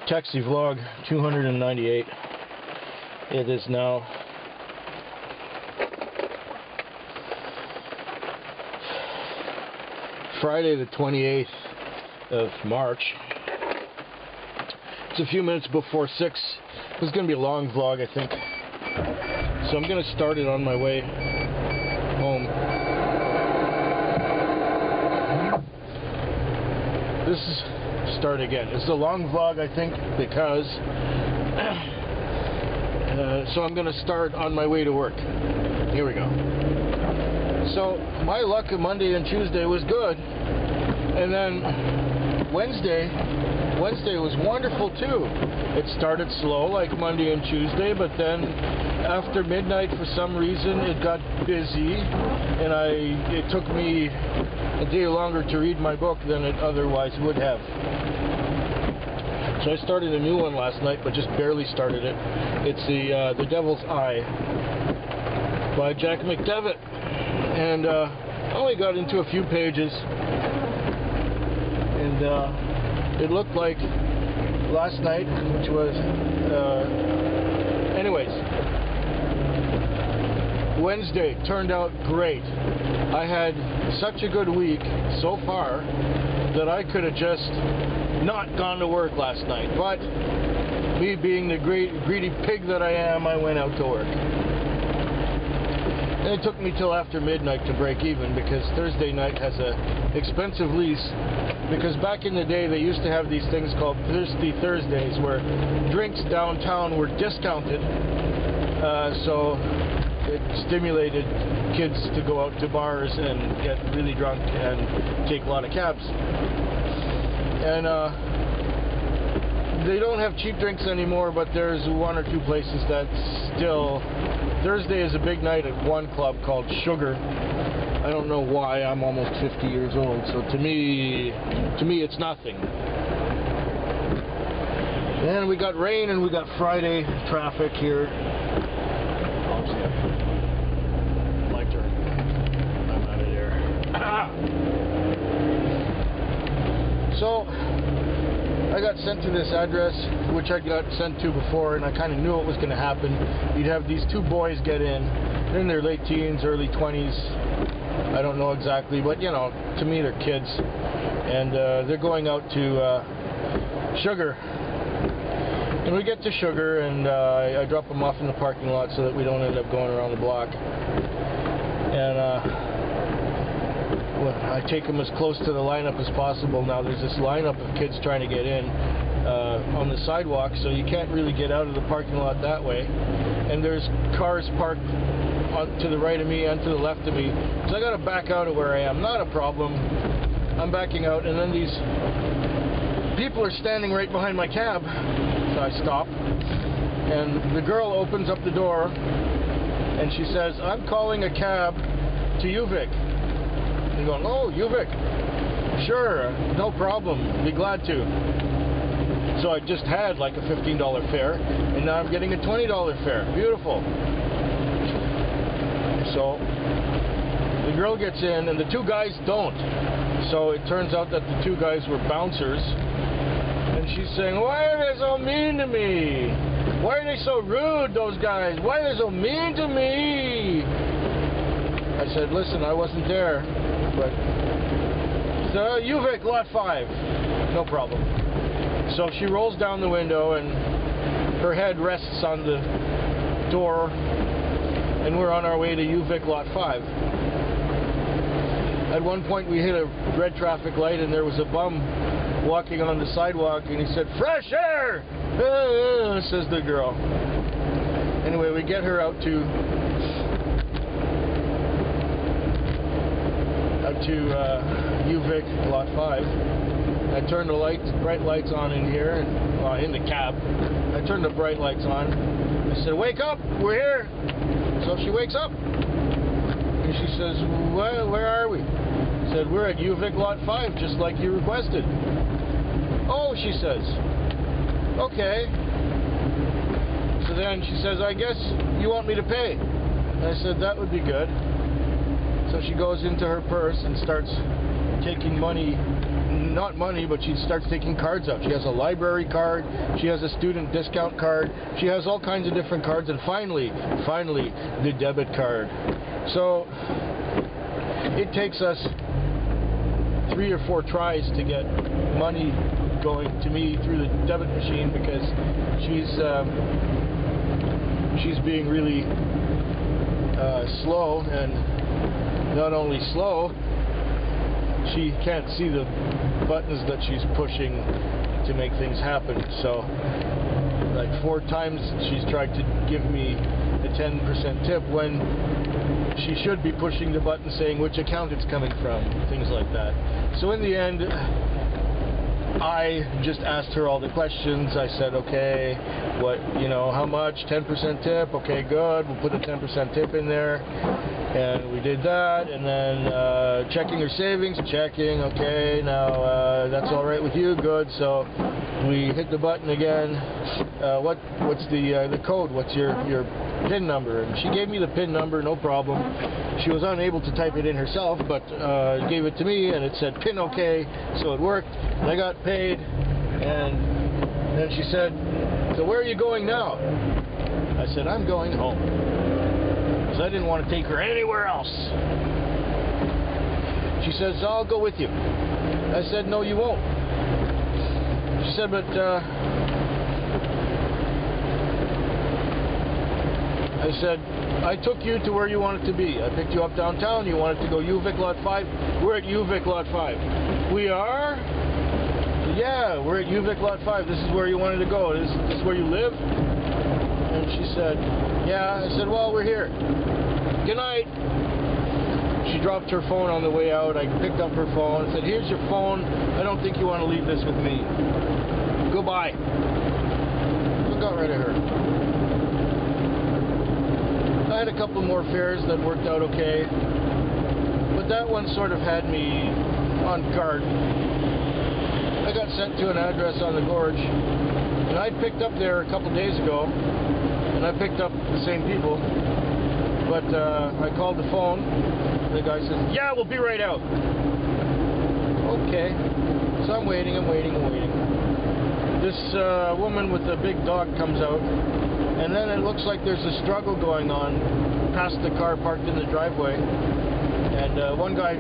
Taxi vlog 298. It is now Friday the 28th of March. It's a few minutes before 6. This is going to be a long vlog, I think. So I'm going to start it on my way home. This is start again. It's a long vlog, I think, because so I'm going to start on my way to work. Here we go. So my luck of Monday and Tuesday was good, and then Wednesday was wonderful too. It started slow like Monday and Tuesday, but then after midnight for some reason it got busy, and it took me a day longer to read my book than it otherwise would have. So I started a new one last night, but just barely started it. It's The Devil's Eye by Jack McDevitt, and I only got into a few pages, and it looked like last night, which was anyways, Wednesday turned out great. I had such a good week so far that I could have just not gone to work last night, but me being the greedy pig that I am, I went out to work. And it took me till after midnight to break even, because Thursday night has a expensive lease, because back in the day they used to have these things called Thirsty Thursdays where drinks downtown were discounted, so it stimulated kids to go out to bars and get really drunk and take a lot of cabs. And they don't have cheap drinks anymore, but there's one or two places that still... Thursday is a big night at one club called Sugar. I don't know why. I'm almost 50 years old, so to me it's nothing. And we got rain, and we got Friday traffic here. My turn. I'm out of there. So I got sent to this address, which I got sent to before, and I kind of knew it was going to happen. You'd have these two boys get in. They're in their late teens, early 20s. I don't know exactly, but you know, to me they're kids. And they're going out to Sugar. And we get to Sugar, and I drop them off in the parking lot so that we don't end up going around the block. And I take them as close to the lineup as possible. Now there's this lineup of kids trying to get in on the sidewalk, so you can't really get out of the parking lot that way. And there's cars parked to the right of me and to the left of me, so I got to back out of where I am. Not a problem. I'm backing out, and then these people are standing right behind my cab, so I stop. And the girl opens up the door, and she says, "I'm calling a cab to UVic." I'm going, "Oh, UVic, sure, no problem, be glad to." So I just had like a $15 fare, and now I'm getting a $20 fare. Beautiful. So the girl gets in, and the two guys don't. So it turns out that the two guys were bouncers, and she's saying, "Why are they so mean to me? Why are they so rude, those guys? Why are they so mean to me?" I said, "Listen, I wasn't there, but so UVic lot 5, no problem." So she rolls down the window, and her head rests on the door, and we're on our way to UVic lot 5. At one point we hit a red traffic light, and there was a bum walking on the sidewalk, and he said, "Fresh air!" Says the girl. Anyway, we get her out to UVic lot 5. I turned the lights, bright lights on in here, and in the cab. I turned the bright lights on. I said, "Wake up, we're here." So she wakes up, and she says, where are we?" I said, "We're at UVic lot 5, just like you requested." "Oh," she says, "okay." So then she says, "I guess you want me to pay." And I said, "That would be good." So she goes into her purse and starts taking money not money, but she starts taking cards out. She has a library card, she has a student discount card, she has all kinds of different cards, and finally, the debit card. So it takes us 3 or 4 tries to get money going to me through the debit machine, because she's being really slow, and not only slow, she can't see the buttons that she's pushing to make things happen. So like 4 times she's tried to give me a 10% tip when she should be pushing the button saying which account it's coming from, things like that. So in the end, I just asked her all the questions. I said, okay, how much? 10% tip? Okay, good. We'll put a 10% tip in there. And we did that. And then checking her savings, checking. Okay, now that's all right with you? Good. So we hit the button again. What's the code? What's your PIN number? And she gave me the PIN number, no problem. She was unable to type it in herself, but gave it to me, and it said PIN OK, so it worked. And I got paid, and then she said, so where are you going now? I said, I'm going home, because I didn't want to take her anywhere else. She says, I'll go with you. I said, no, you won't. She said, but I said, I took you to where you wanted to be. I picked you up downtown. You wanted to go UVic Lot 5. We're at UVic Lot 5. We are? Yeah, we're at UVic Lot 5. This is where you wanted to go. This is where you live? And she said, yeah. I said, well, we're here. Good night. She dropped her phone on the way out. I picked up her phone and said, here's your phone. I don't think you want to leave this with me. Goodbye. I got rid of her. I had a couple more fares that worked out okay, but that one sort of had me on guard. I got sent to an address on the gorge, and I picked up there a couple days ago, and I picked up the same people, but I called the phone, and the guy says, yeah, we'll be right out. Okay, so I'm waiting. This woman with a big dog comes out, and then it looks like there's a struggle going on past the car parked in the driveway, and one guy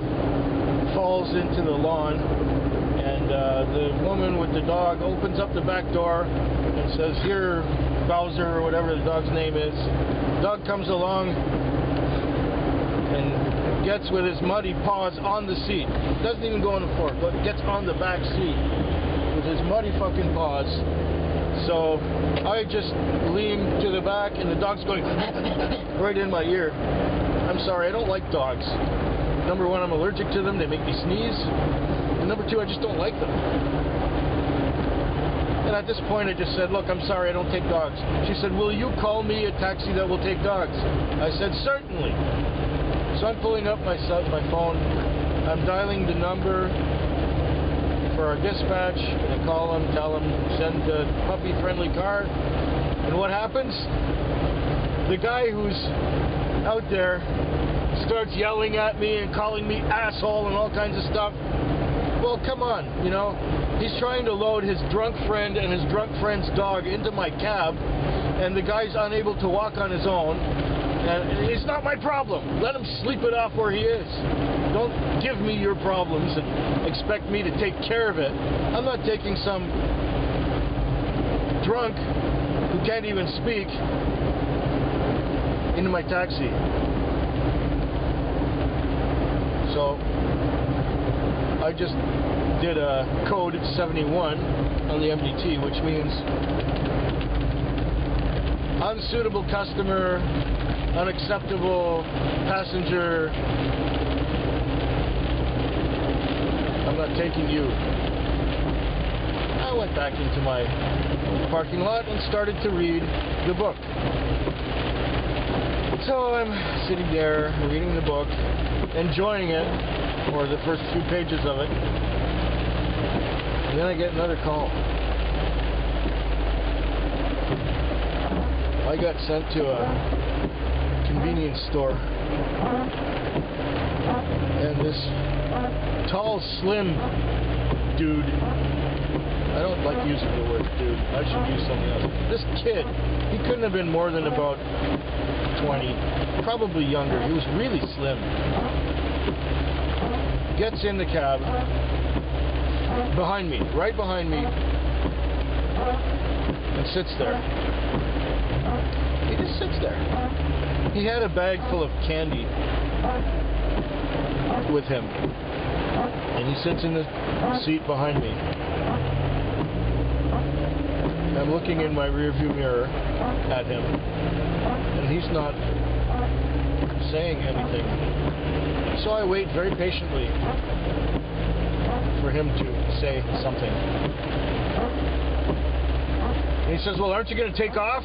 falls into the lawn, and the woman with the dog opens up the back door and says, here, Bowser, or whatever the dog's name is. The dog comes along and gets with his muddy paws on the seat. Doesn't even go on the floor, but gets on the back seat with his muddy fucking paws. So I just lean to the back, and the dog's going right in my ear. I'm sorry, I don't like dogs. Number one, I'm allergic to them. They make me sneeze. And number two, I just don't like them. And at this point, I just said, look, I'm sorry, I don't take dogs. She said, will you call me a taxi that will take dogs? I said, certainly. So I'm pulling up my phone. I'm dialing the number for our dispatch, and I call them, tell them, send a puppy-friendly car. And what happens? The guy who's out there starts yelling at me and calling me asshole and all kinds of stuff. Well, come on, he's trying to load his drunk friend and his drunk friend's dog into my cab, and the guy's unable to walk on his own. And it's not my problem. Let him sleep it off where he is. Don't give me your problems and expect me to take care of it. I'm not taking some drunk who can't even speak into my taxi. So I just did a code 71 on the MDT, which means unsuitable customer, unacceptable passenger. I'm not taking you. I went back into my parking lot and started to read the book. So I'm sitting there reading the book, enjoying it, or the first few pages of it, and then I get another call. I got sent to a convenience store, and this tall, slim dude. I don't like using the word dude. I should use something else. This kid, he couldn't have been more than about 20, probably younger. He was really slim. Gets in the cab, behind me, right behind me, and sits there. He just sits there. He had a bag full of candy with him, and he sits in the seat behind me. I'm looking in my rearview mirror at him, and he's not saying anything. So I wait very patiently for him to say something. And he says, "Well, aren't you going to take off?"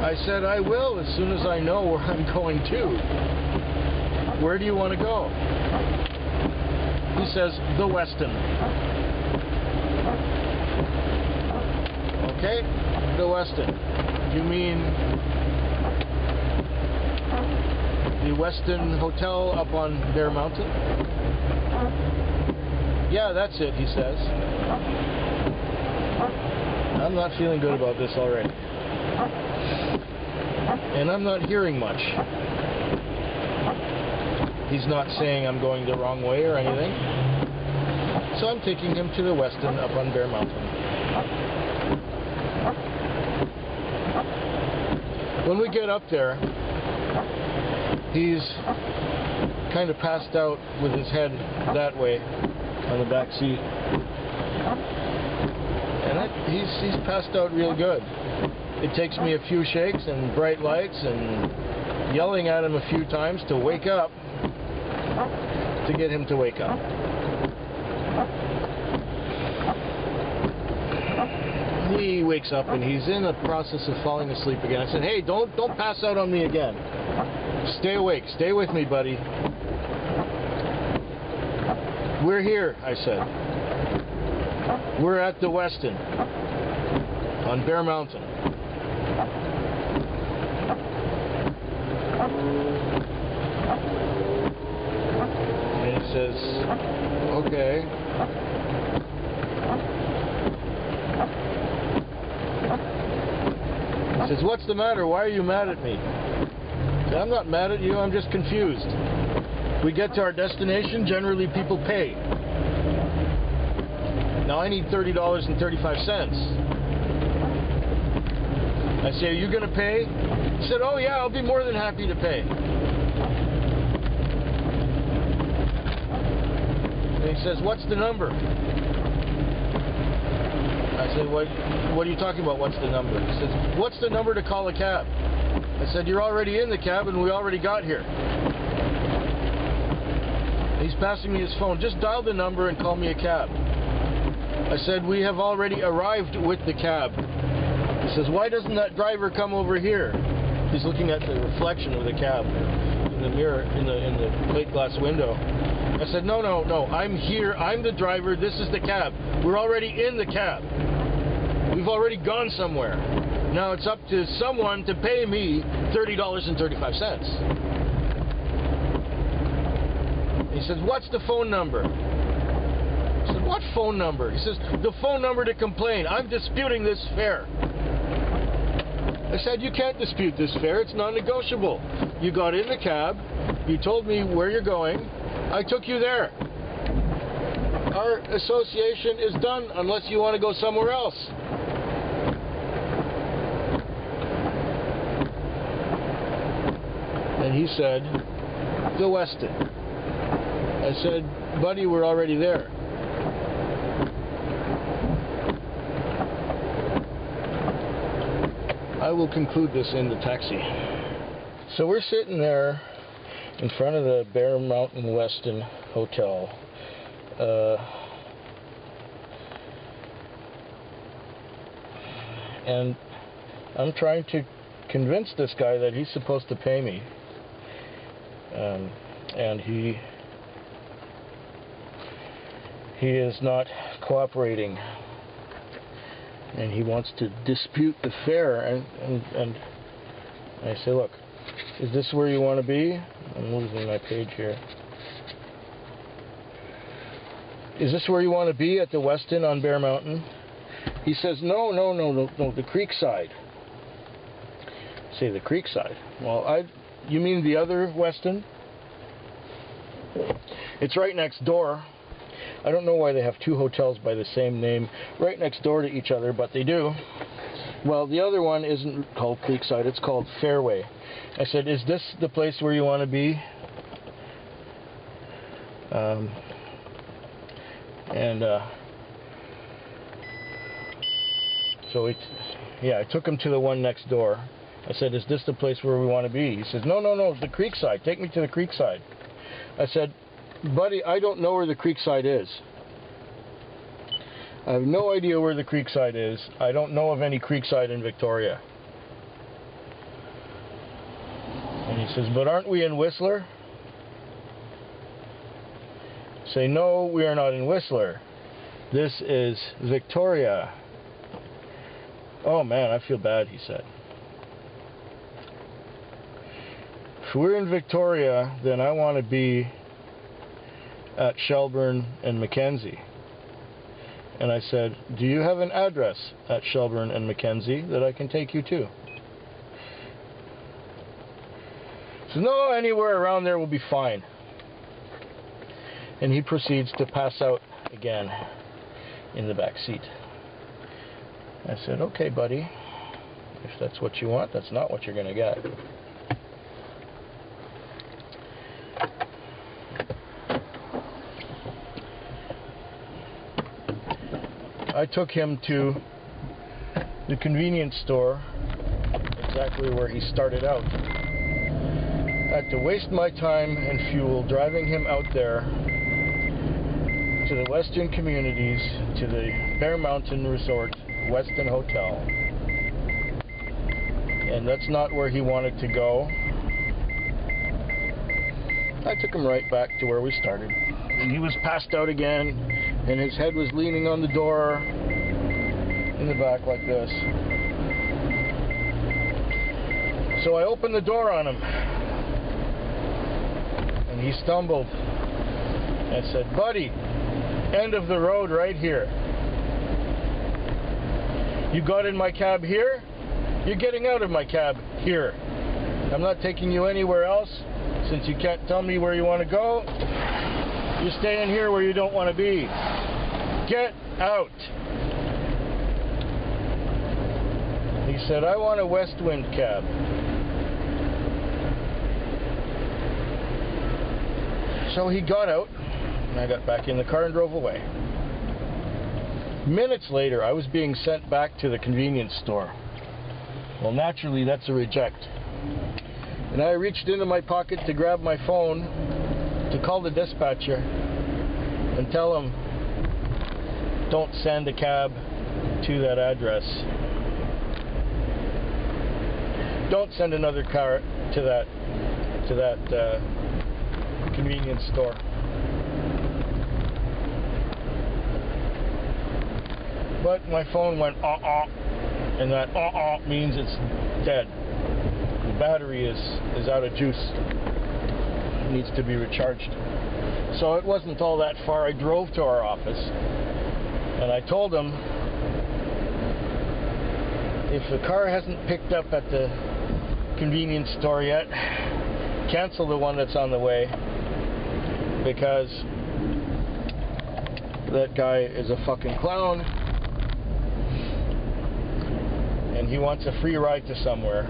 I said, "I will as soon as I know where I'm going to." "Where do you want to go?" He says, "The Westin." "Okay, the Westin. You mean the Westin Hotel up on Bear Mountain?" "Yeah, that's it," he says. I'm not feeling good about this already. And I'm not hearing much. He's not saying I'm going the wrong way or anything. So I'm taking him to the Westin up on Bear Mountain. When we get up there, he's kind of passed out with his head that way on the back seat. And he's passed out real good. It takes me a few shakes and bright lights and yelling at him a few times to wake up, to get him to wake up. He wakes up and he's in the process of falling asleep again. I said, "Hey, don't pass out on me again. Stay awake. Stay with me, buddy." "We're here," I said. "We're at the Westin on Bear Mountain." And he says, "Okay." He says, "What's the matter? Why are you mad at me?" I said, "I'm not mad at you, I'm just confused. We get to our destination, generally people pay. Now I need $30.35. I say, "Are you going to pay?" He said, "Oh yeah, I'll be more than happy to pay." And he says, "What's the number?" I said, what are you talking about, what's the number?" He says, "What's the number to call a cab?" I said, "You're already in the cab and we already got here." He's passing me his phone. "Just dial the number and call me a cab." I said, "We have already arrived with the cab." He says, "Why doesn't that driver come over here?" He's looking at the reflection of the cab in the mirror, in the plate glass window. I said, no, I'm here, I'm the driver, this is the cab. We're already in the cab. We've already gone somewhere. Now it's up to someone to pay me $30.35. He says, "What's the phone number?" I said, "What phone number?" He says, "The phone number to complain. I'm disputing this fare." I said, "You can't dispute this fare. It's non-negotiable. You got in the cab. You told me where you're going. I took you there. Our association is done unless you want to go somewhere else." And he said, "The Westin." I said, "Buddy, we're already there." I will conclude this in the taxi. So we're sitting there in front of the Bear Mountain Westin Hotel. And I'm trying to convince this guy that he's supposed to pay me. And he is not cooperating. And he wants to dispute the fare, and I say, "Look, is this where you want to be?" I'm losing my page here. is this where you want to be, at the Westin on Bear Mountain? He says, no, the Creekside. Say the Creekside. Well, you mean the other Westin? It's right next door. I don't know why they have two hotels by the same name right next door to each other, but they do. Well, the other one isn't called Creekside, it's called Fairway. I said, is this the place where you want to be? So I took him to the one next door. I said, is this the place where we want to be? He says, no, the Creekside. Take me to the Creekside. I said, buddy, I don't know where the Creekside is. I have no idea where the Creekside is. I don't know of any Creekside in Victoria. And he says, but aren't we in Whistler? Say, no, we are not in Whistler. This is Victoria. Oh man, I feel bad, he said. If we're in Victoria, then I want to be at Shelburne and Mackenzie. And I said, do you have an address at Shelburne and Mackenzie that I can take you to? So no, anywhere around there will be fine. And he proceeds to pass out again in the back seat. I said, okay, buddy, if that's what you want, that's not what you're going to get. I took him to the convenience store, exactly where he started out. I had to waste my time and fuel driving him out there to the Western Communities, to the Bear Mountain Resort, Westin Hotel. And that's not where he wanted to go. I took him right back to where we started. And he was passed out again, and his head was leaning on the door in the back like this. So I opened the door on him, and he stumbled. I said, buddy, end of the road right here. You got in my cab here, you're getting out of my cab here. I'm not taking you anywhere else. Since you can't tell me where you want to go, you're staying here where you don't want to be. Get out. He said, I want a Westwind cab. So he got out, and I got back in the car and drove away. Minutes later, I was being sent back to the convenience store. Well, naturally, that's a reject. And I reached into my pocket to grab my phone to call the dispatcher and tell him, don't send a cab to that address. Don't send another car to that convenience store. But my phone went and that means it's dead. The battery is out of juice. It needs to be recharged. So it wasn't all that far. I drove to our office and I told him, if the car hasn't picked up at the convenience store yet, cancel the one that's on the way, because that guy is a fucking clown and he wants a free ride to somewhere.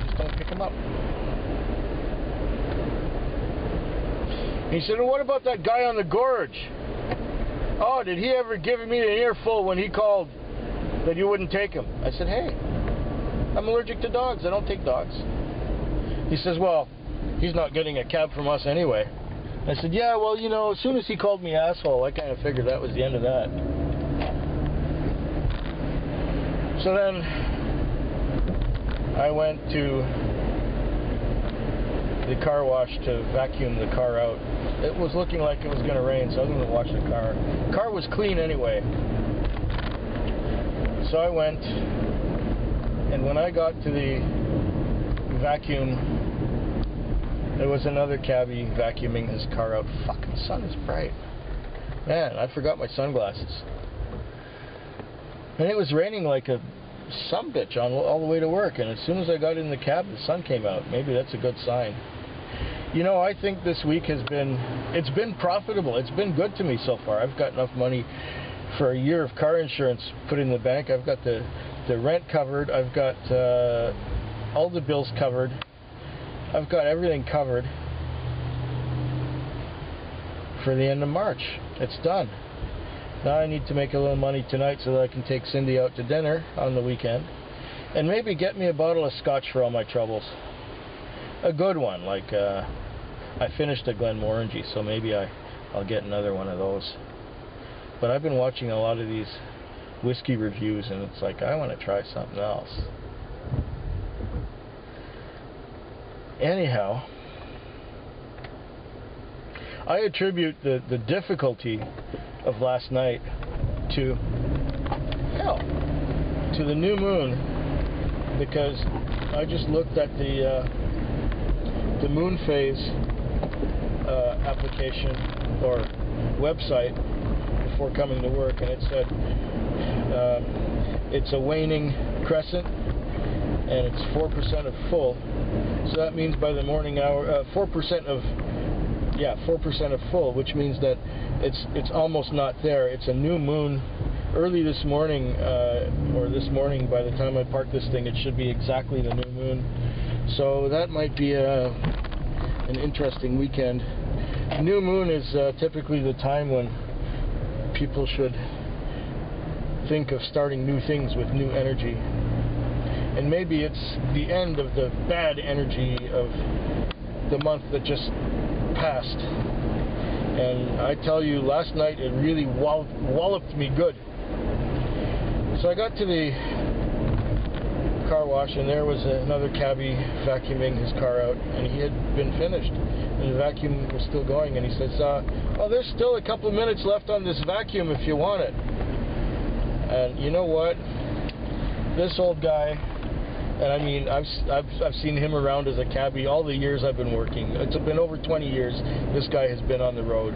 Just don't pick him up. He said, well, what about that guy on the gorge? Oh, did he ever give me an earful when he called that you wouldn't take him? I said, hey, I'm allergic to dogs. I don't take dogs. He says, well, he's not getting a cab from us anyway. I said, yeah, well, you know, as soon as he called me asshole, I kind of figured that was the end of that. So then I went to the car wash to vacuum the car out. It was looking like it was going to rain, so I was going to wash the car. The car was clean anyway. So I went, and when I got to the vacuum. There was another cabbie vacuuming his car out. Fucking sun is bright. Man, I forgot my sunglasses. And it was raining like a sumbitch on all the way to work. And as soon as I got in the cab, the sun came out. Maybe that's a good sign. You know, I think this week it's been profitable. It's been good to me so far. I've got enough money for a year of car insurance put in the bank. I've got the rent covered. I've got all the bills covered. I've got everything covered for the end of March. It's done. Now I need to make a little money tonight so that I can take Cindy out to dinner on the weekend and maybe get me a bottle of scotch for all my troubles. A good one, like I finished a Glenmorangie, so maybe I'll get another one of those. But I've been watching a lot of these whiskey reviews, and it's like, I want to try something else. Anyhow, I attribute the difficulty of last night to the new moon, because I just looked at the moon phase application or website before coming to work, and it said it's a waning crescent and it's 4% of full. So that means by the morning hour, 4% of full, which means that it's almost not there. It's a new moon. Early this morning, or this morning, by the time I park this thing, it should be exactly the new moon. So that might be an interesting weekend. New moon is typically the time when people should think of starting new things with new energy. And maybe it's the end of the bad energy of the month that just passed. And I tell you, last night it really walloped me good. So I got to the car wash, and there was another cabbie vacuuming his car out, and he had been finished, and the vacuum was still going. And he says, "Oh, there's still a couple of minutes left on this vacuum if you want it." And you know what? This old guy, and I mean, I've seen him around as a cabbie all the years I've been working. It's been over 20 years this guy has been on the road.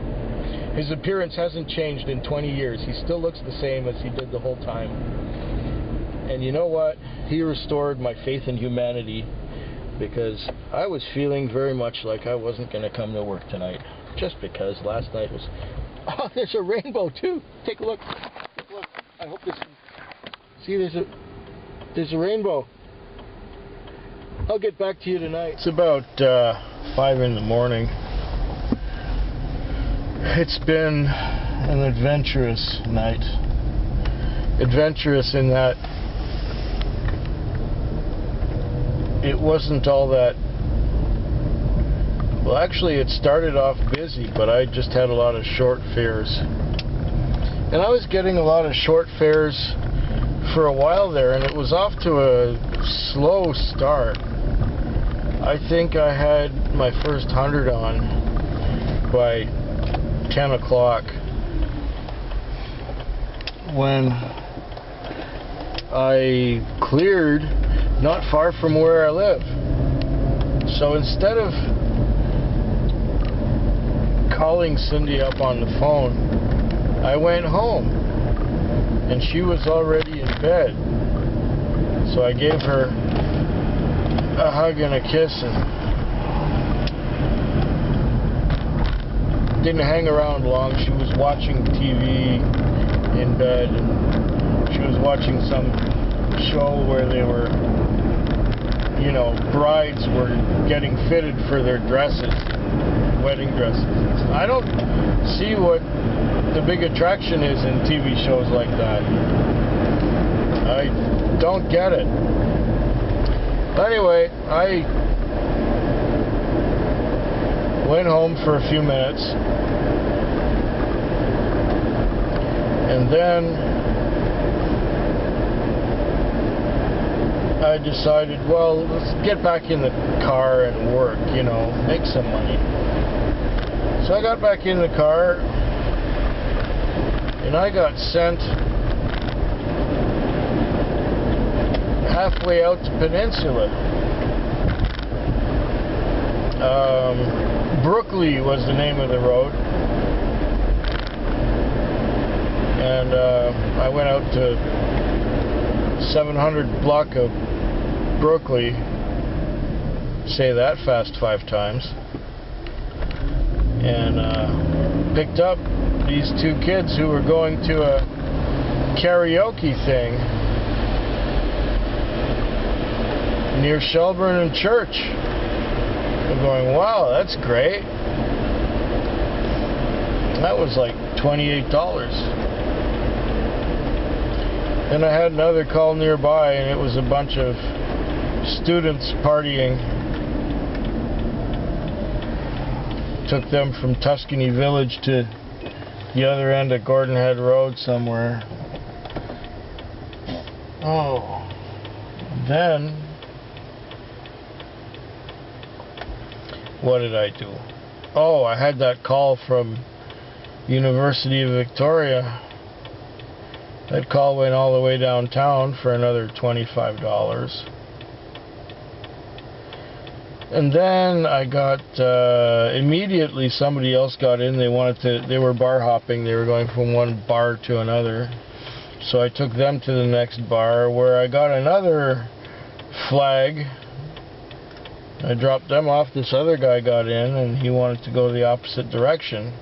His appearance hasn't changed in 20 years. He still looks the same as he did the whole time. And you know what? He restored my faith in humanity, because I was feeling very much like I wasn't going to come to work tonight, just because last night was... Oh, there's a rainbow too. Take a look. Take a look. I hope this... See, there's a rainbow. I'll get back to you tonight. It's about 5 in the morning. It's been an adventurous night. Adventurous in that it wasn't all that... Well, actually, it started off busy, but I just had a lot of short fares. And I was getting a lot of short fares for a while there, and it was off to a slow start. I think I had my first 100 on by 10 o'clock when I cleared not far from where I live. So instead of calling Cindy up on the phone, I went home, and she was already in bed. So I gave her a hug and a kiss, and didn't hang around long. She was watching TV in bed, and she was watching some show where they were, you know, brides were getting fitted for their dresses, wedding dresses. I don't see what the big attraction is in TV shows like that. I don't get it. Anyway, I went home for a few minutes, and then I decided, well, let's get back in the car and work, you know, make some money. So I got back in the car, and I got sent halfway out to Peninsula. Brookley was the name of the road. And I went out to 700 block of Brookley. Say that fast 5 times. And picked up these 2 kids who were going to a karaoke thing near Shelburne and Church. I'm going, wow, that's great. That was like $28. Then I had another call nearby, and it was a bunch of students partying. Took them from Tuscany Village to the other end of Gordon Head Road somewhere. Oh, then what did I do? Oh, I had that call from University of Victoria. That call went all the way downtown for another $25. And then I got immediately somebody else got in. They were bar hopping. They were going from one bar to another. So I took them to the next bar where I got another flag. I dropped them off. This other guy got in and he wanted to go the opposite direction.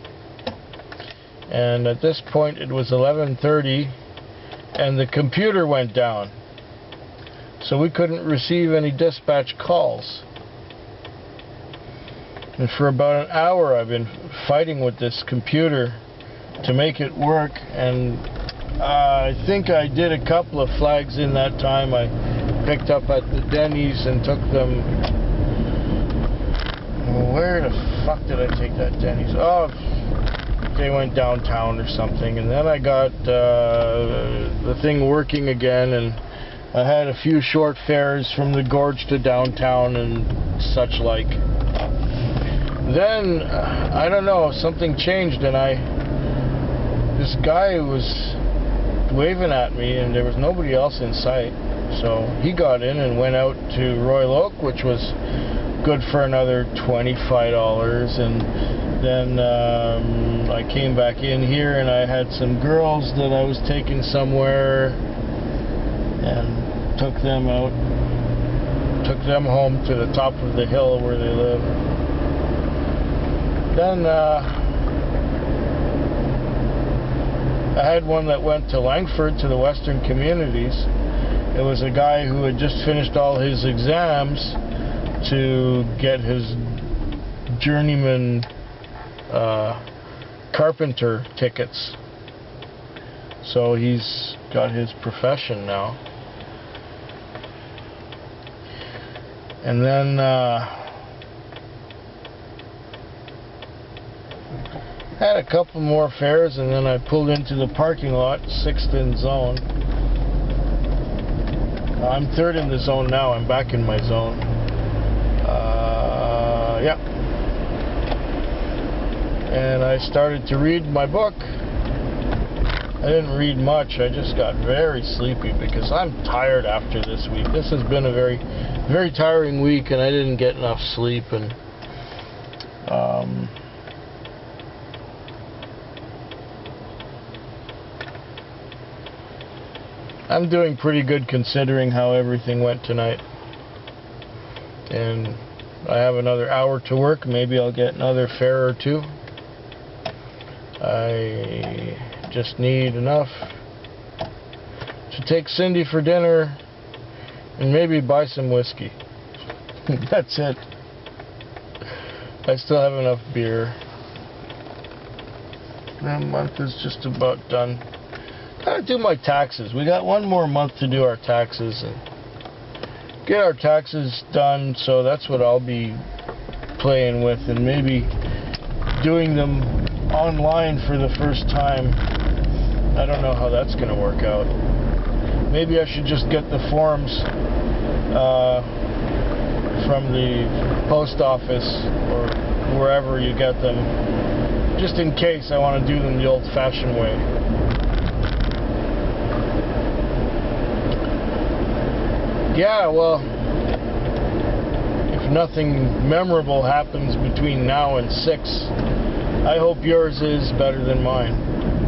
And at this point it was 11:30 and the computer went down. So we couldn't receive any dispatch calls. And for about an hour I've been fighting with this computer to make it work, and I think I did a couple of flags in that time. I picked up at the Denny's and took them. Where the fuck did I take that Denny's? Oh, they went downtown or something. And then I got the thing working again, and I had a few short fares from the gorge to downtown and such like. Then, I don't know, something changed, and this guy was waving at me, and there was nobody else in sight. So he got in and went out to Royal Oak, which was good for another $25. And then I came back in here, and I had some girls that I was taking somewhere, and took them out, took them home to the top of the hill where they live. Then I had one that went to Langford to the Western Communities. It was a guy who had just finished all his exams to get his journeyman carpenter tickets. So he's got his profession now. And then had a couple more fares, and then I pulled into the parking lot, 6th in zone. I'm 3rd in the zone now. I'm back in my zone. Yeah. And I started to read my book. I didn't read much. I just got very sleepy because I'm tired after this week. This has been a very, very tiring week, and I didn't get enough sleep. And I'm doing pretty good considering how everything went tonight. And I have another hour to work. Maybe I'll get another fare or 2. I just need enough to take Cindy for dinner and maybe buy some whiskey. That's it. I still have enough beer. The month is just about done. Gotta do my taxes. We got one more month to do our taxes and get our taxes done, so that's what I'll be playing with, and maybe doing them online for the first time. I don't know how that's gonna work out. Maybe I should just get the forms from the post office or wherever you get them, just in case I want to do them the old-fashioned way. Yeah, well, if nothing memorable happens between now and 6, I hope yours is better than mine.